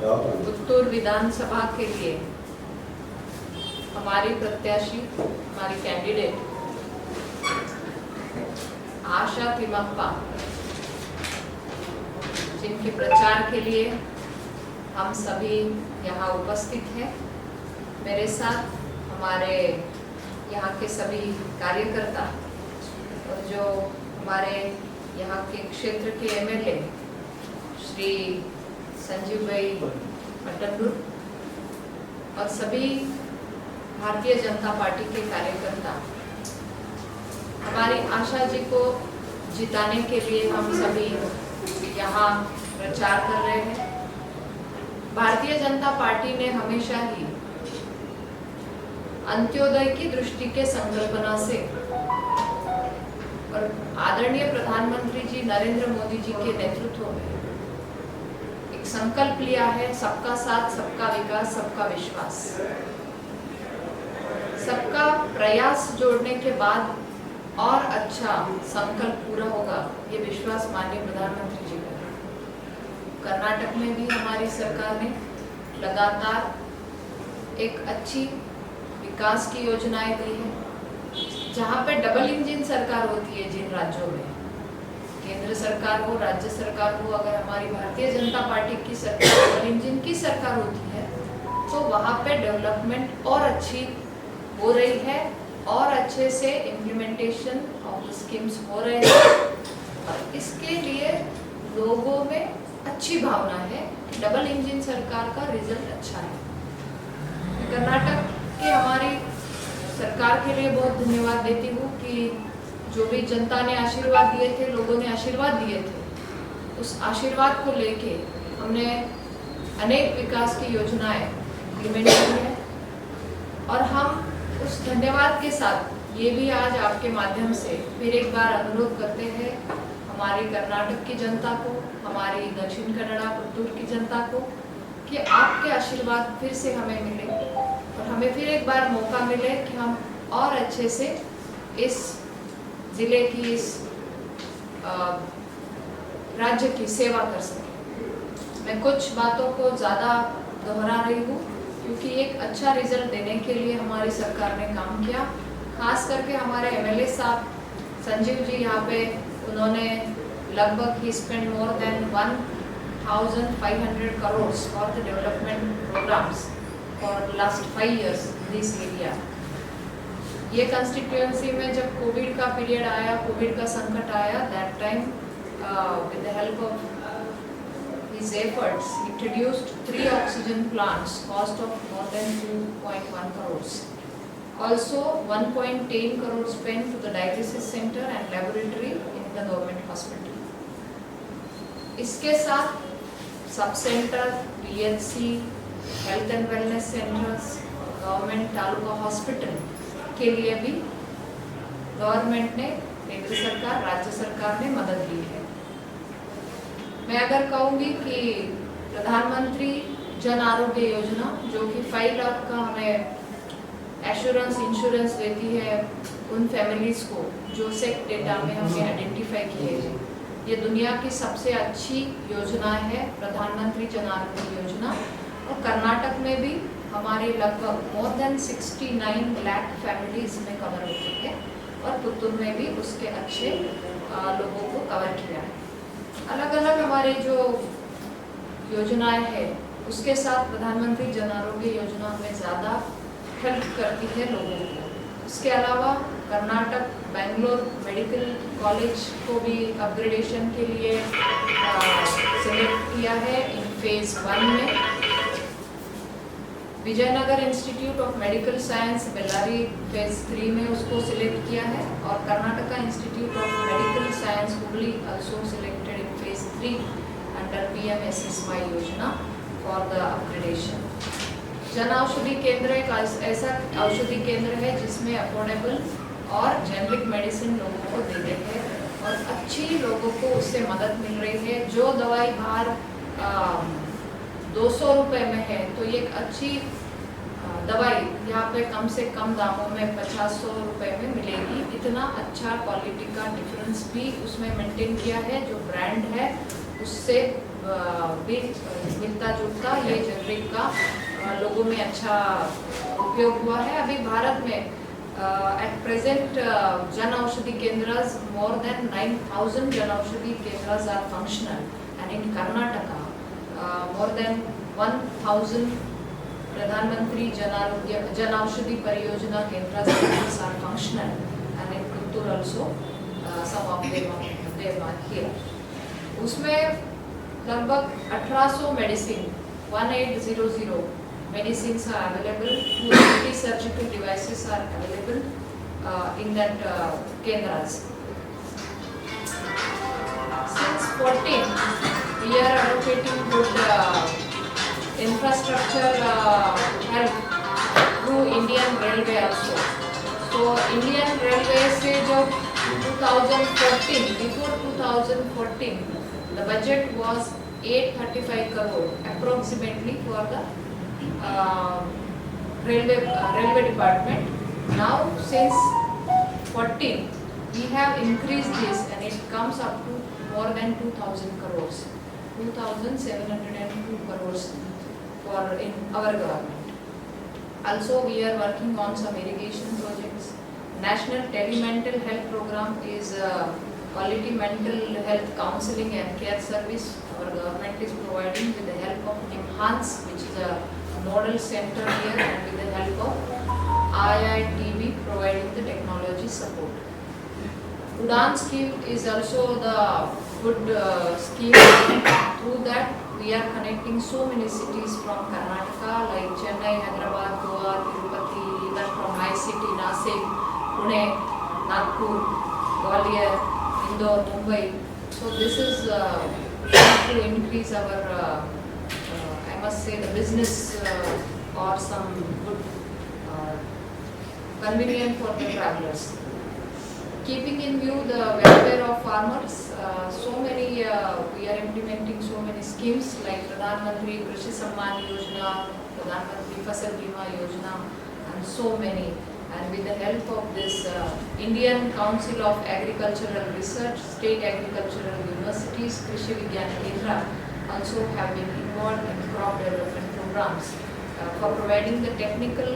पुत्तूर विधानसभा के लिए हमारी प्रत्याशी, हमारी कैंडिडेट आशा तिमप्पा, जिनके प्रचार के लिए हम सभी यहाँ उपस्थित हैं। मेरे साथ हमारे यहाँ के सभी कार्यकर्ता और जो हमारे यहाँ के क्षेत्र के एमएलए श्री संजीव भाई मटंडुर और सभी भारतीय जनता पार्टी के कार्यकर्ता, हमारी आशा जी को जिताने के लिए हम सभी यहाँ प्रचार कर रहे हैं। भारतीय जनता पार्टी ने हमेशा ही अंत्योदय की दृष्टि के संकल्पना से और आदरणीय प्रधानमंत्री जी नरेंद्र मोदी जी के नेतृत्व में एक संकल्प लिया है, सबका साथ, सबका विकास, सबका विश्वास। सबका प्रयास जोड़ने के बाद और अच्छा संकल्प पूरा होगा, ये विश्वास माननीय प्रधानमंत्री जी का है। कर्नाटक में भी हमारी सरकार ने लगातार एक अच्छी विकास की योजनाएं दी है। जहाँ पे डबल इंजन सरकार होती है, जिन राज्यों में केंद्र सरकार हो, राज्य सरकार हो, अगर हमारी भारतीय जनता पार्टी की सरकार डबल इंजन की सरकार होती है तो वहाँ पे डेवलपमेंट और अच्छी हो रही है और अच्छे से इम्प्लीमेंटेशन ऑफ द स्कीम्स हो रहे हैं। और इसके लिए लोगों में अच्छी भावना है कि डबल इंजन सरकार का रिजल्ट अच्छा है। कर्नाटक के हमारी सरकार के लिए बहुत धन्यवाद देती हूँ कि जो भी जनता ने आशीर्वाद दिए थे, लोगों ने आशीर्वाद दिए थे, उस आशीर्वाद को लेके हमने अनेक विकास की योजनाएं इम्प्लीमेंट की है। और हम उस धन्यवाद के साथ ये भी आज आपके माध्यम से फिर एक बार अनुरोध करते हैं हमारी कर्नाटक की जनता को, हमारी दक्षिण कन्नड़ा पुत्तूर की जनता को, कि आपके आशीर्वाद फिर से हमें मिले और हमें फिर एक बार मौका मिले कि हम और अच्छे से इस जिले की, इस राज्य की सेवा कर सकें। मैं कुछ बातों को ज़्यादा दोहरा रही हूँ क्योंकि एक अच्छा रिजल्ट देने के लिए हमारी सरकार ने काम किया। खास करके हमारे एमएलए साहब संजीव जी यहाँ पे, उन्होंने लगभग ही spend more than 1,500 crores for the development programs for the last 5 years in this area. ये कंस्टिट्यूएंसी में जब कोविड का पीरियड आया, कोविड का संकट आया, that time with the help of his efforts introduced 3 oxygen plants cost of more than 2.1 crores. Also 1.10 crores spent to the dialysis center and laboratory in the government hospital. इसके साथ sub centre, PHC, health and wellness centres, government taluka hospital के लिए भी government ने, केंद्र सरकार, राज्य सरकार ने मदद दी है। मैं अगर कहूँगी कि प्रधानमंत्री जन आरोग्य योजना, जो कि 5 लाख का हमें एश्योरेंस इंश्योरेंस देती है उन फैमिलीज़ को जो सेक डेटा में हमने आइडेंटिफाई किए हैं, ये दुनिया की सबसे अच्छी योजना है, प्रधानमंत्री जन आरोग्य योजना। और कर्नाटक में भी हमारे लगभग मोर देन 69 लाख फैमिलीज में कवर होती है और पुत्तूर में भी उसके अच्छे लोगों को कवर किया है। अलग अलग हमारे जो योजनाएं हैं उसके साथ प्रधानमंत्री जन आरोग्य योजना हमें ज़्यादा हेल्प करती है लोगों को। इसके अलावा कर्नाटक बेंगलोर मेडिकल कॉलेज को भी अपग्रेडेशन के लिए सिलेक्ट किया है इन फेज 1 में। Vijayanagar institute of medical science Bellary phase 3 में उसको सिलेक्ट किया है और Karnataka institute of medical science Hubli also selected in phase 3 under PMSSY योजना for the upgradation. Jan Aushadhi केंद्र एक ऐसा औषधि केंद्र है जिसमें अफोर्डेबल और जेनरिक मेडिसिन लोगों को दे रहे हैं और अच्छी लोगों को उससे मदद मिल रही है। जो दवाई बाहर 200 रुपये में है तो ये एक अच्छी दवाई यहाँ पे कम से कम दामों में 50-100 रुपये में मिलेगी। इतना अच्छा क्वालिटी का डिफरेंस भी उसमें मेंटेन किया है, जो ब्रांड है उससे भी मिलता जुलता ये जेनरिक का लोगों में अच्छा उपयोग हुआ है। अभी भारत में at present Jan Aushadhi Kendras, more than 9,000 Jan Aushadhi Kendras are functional, and in Karnataka more than 1,000 Pradhan Mantri Jan Aushadhi Pariyojana Kendras are functional, and in Puttur also some of them are here. उसमें लगभग 1800 medicine 1800 medicines are available, 280 surgical devices are available in that kendras. Since 14, we are allocating good infrastructure help through Indian Railway also. So Indian Railway से जब 2014, before 2014, the budget was 835 crore approximately for the railway department. Now since 14 we have increased this and it comes up to more than 2000 crores, 2702 crores for in our government. Also we are working on some irrigation projects. National Telemental Health Program is quality mental health counseling and care service our government is providing with the help of Enhance, which is a model center here, and with the help of IITB providing the technology support. Udan scheme is also the good scheme. Through that we are connecting so many cities from Karnataka like Chennai, Hyderabad, Goa, Tirupati, even from my city Nasik, Pune, Nagpur, Gwalior, Indore, Mumbai. So this is to increase our I must say the business or some good convenient for the travelers. Keeping in view the welfare of farmers, so many we are implementing so many schemes like Pradhan Mantri Krishi Samman Yojana, Pradhan Mantri Fasal Bima Yojana, and so many. And with the help of this Indian Council of Agricultural Research, State Agricultural Universities, Krishi Vigyan Kendra also have been involved in crop development programs for providing the technical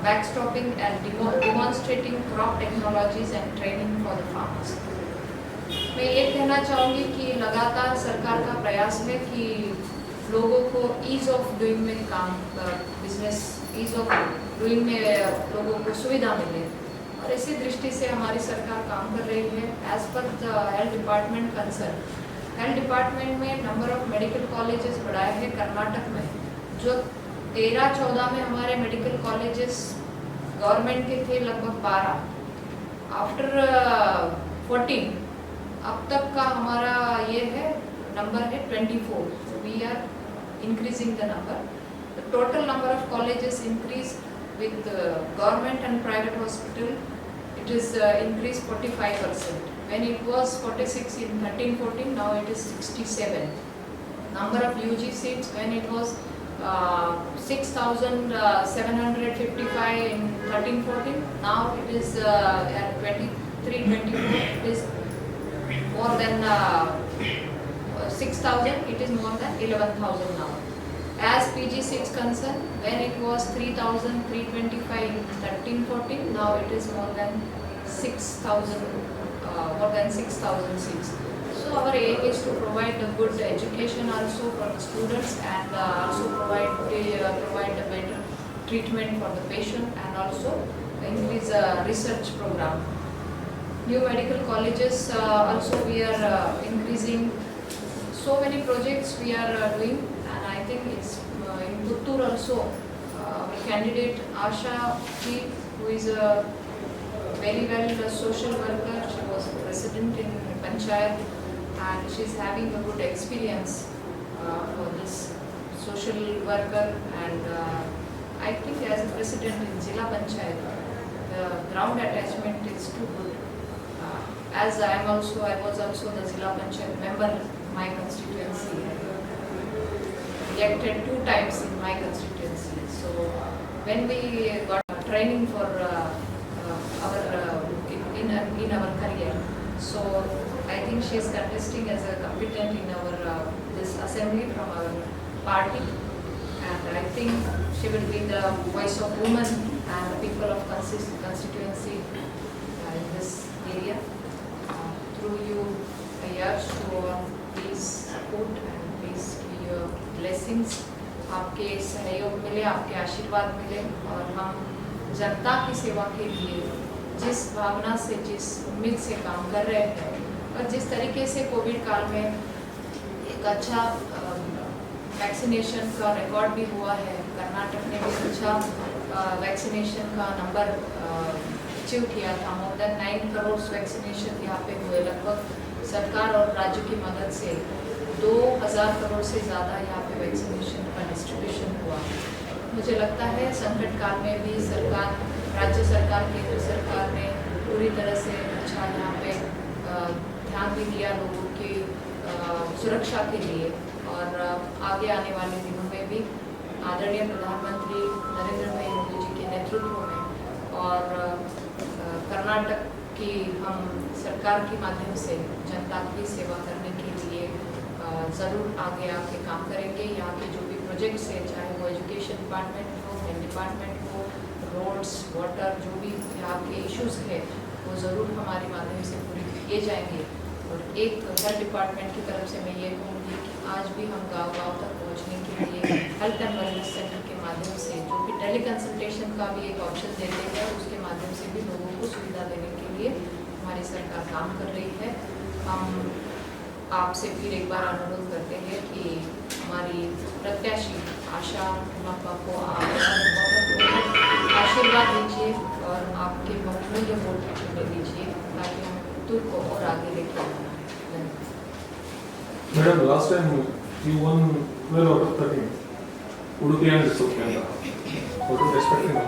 backstopping and demonstrating crop technologies and training for the farmers. मैं ये कहना चाहूँगी कि लगातार सरकार का प्रयास है कि लोगों को ईज ऑफ डूइंग में काम बिजनेस ईज ऑफ डूइंग में लोगों को सुविधा मिले, और इसी दृष्टि से हमारी सरकार काम कर रही है. As per the health department concern, health department में नंबर ऑफ मेडिकल कॉलेजेस बढ़ाए हैं कर्नाटक में. जो 13-14 में हमारे मेडिकल कॉलेजेस गवर्नमेंट के थे लगभग 12, आफ्टर 14 अब तक का हमारा ये है नंबर है 24. So we are increasing the number. The total number of colleges increased with government and private hospital. It is increased 45%. When it was 46 in 13-14, now it is 67. Number of UG seats, when it was 6,755 in 13-14, now it is at 23-24. It is more than 6,000. It is more than 11,000 now. As PG seats concerned, when it was 3,325 in 13-14, now it is more than 6,000 seats. So our aim is to provide the good education also for the students, and also provide a better treatment for the patient, and also increase research program. New medical colleges also we are increasing. So many projects we are doing, and I think it's in Puttur also. Our candidate Asha Ji, who is a very well social worker, she was president in Panchayat, and she is having a good experience for this social worker. And I think as a president in Zilla Panchayat, the ground attachment is too good. As I was also the Zilla Panchayat member in my constituency, elected 2 times in my constituency. So when we got training for in our career, so I think she is contesting as a competent in our this assembly from our party, and I think she will be the voice of women and the people of constituency in this area. Through you, I urge to all, please support and please give your blessings. आपके सहयोग मिले, आपके आशीर्वाद मिले और हम जनता की सेवा के लिए जिस भावना से, जिस उम्मीद से काम कर रहे हैं और जिस तरीके से कोविड काल में एक अच्छा वैक्सीनेशन का रिकॉर्ड भी हुआ है, कर्नाटक ने भी अच्छा वैक्सीनेशन का नंबर अचीव किया था। मोर देन 9 करोड़ वैक्सीनेशन यहाँ पे हुए। लगभग सरकार और राज्य की मदद से 2000 करोड़ से ज़्यादा यहाँ पे वैक्सीनेशन का डिस्ट्रीब्यूशन हुआ। मुझे लगता है संकट काल में भी सरकार, राज्य सरकार, केंद्र सरकार ने पूरी तरह से अच्छा यहाँ पे ध्यान भी दिया लोगों की सुरक्षा के लिए। और आगे आने वाले दिनों में भी आदरणीय प्रधानमंत्री नरेंद्र भाई मोदी जी के नेतृत्व में और कर्नाटक की हम सरकार के माध्यम से जनता की सेवा करने के लिए ज़रूर आगे आके काम करेंगे। यहाँ के जो भी प्रोजेक्ट्स हैं, चाहे वो एजुकेशन डिपार्टमेंट हो, हेल्थ डिपार्टमेंट हो, रोड्स, वाटर, जो भी यहाँ के इश्यूज़ है वो ज़रूर हमारे माध्यम से पूरे किए जाएंगे। और एक हेल्थ डिपार्टमेंट की तरफ से मैं ये कहूँगी कि आज भी हम गांव-गांव तक पहुँचने के लिए हेल्थ एंड वेलनेस सेंटर के माध्यम से, जो कि टेली कंसल्टेशन का भी एक ऑप्शन देते हैं, उसके माध्यम से भी लोगों को सुविधा देने के लिए हमारी सरकार काम कर रही है। हम आपसे फिर एक बार अनुरोध करते हैं कि हमारी प्रत्याशी आशा मापा को आप बहुत आशीर्वाद दीजिए और आपके बहुमूल्य वोट दे दीजिए ताकि हम उत्तर को और आगे लेकर आना है। Madam, last time you won 12 out of 13. Udupi and Sukhyanda. What are you expecting now?